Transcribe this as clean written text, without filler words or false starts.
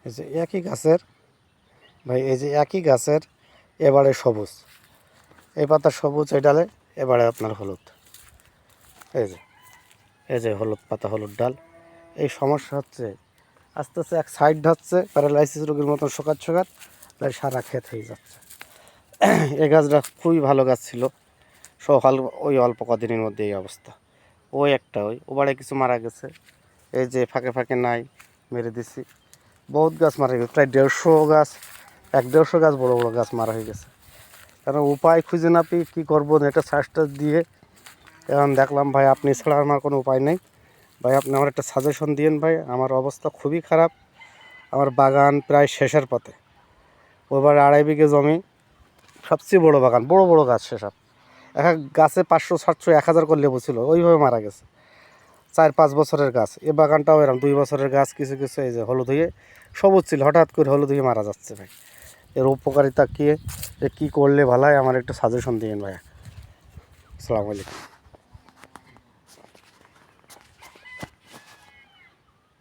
এই যে একই গাছের ভাই, এই যে একই গাছের এবারে সবুজ, এই পাতা সবুজ, এই ডালে এবারে আপনার হলুদ। এই যে হলুদ পাতা, হলুদ ডাল। এই সমস্যা হচ্ছে আস্তে আস্তে এক সাইড হচ্ছে প্যারালাইসিস রোগের মতন শোকাত তাই সারা ক্ষেত হয়ে যাচ্ছে। এই গাছটা খুবই ভালো গাছ ছিল, সকাল ওই অল্প কদিনের মধ্যে এই অবস্থা। ওই একটা ওবারে কিছু মারা গেছে, এই যে ফাঁকে ফাঁকে নাই, মেরে দিছি। বহুত গাছ মারা গেছে, প্রায় 150 গাছ, 150 গাছ বড় বড় গাছ মারা হয়ে গেছে। কারণ উপায় খুঁজে না পেয়ে কী করবো, একটা শ্বাসটা দিয়ে এখন দেখলাম ভাই আপনি ছাড়া আমার কোনো উপায় নেই। ভাই আপনি আমার একটা সাজেশন দিন ভাই, আমার অবস্থা খুবই খারাপ। আমার বাগান প্রায় শেষের পথে, ওইবার 2.5 বিঘে জমি, সবচেয়ে বড় বাগান, বড় বড় গাছ সেসব, এক এক গাছে 500, 700, 1000 করে লেবু ছিল, ওইভাবে মারা গেছে। 4-5 বছরের গাছ, এ বাগানটাও এরকম 2 বছরের গাছ, কিছু কিছু এই যে হলুদ হয়ে সবুজ ছিল, হঠাৎ করে হলুদ হয়ে মারা যাচ্ছে ভাই। এর উপকারিতা কী, কী করলে ভালো হয় আমার একটু সাজেশন দিন ভাই। আসসালামু আলাইকুম।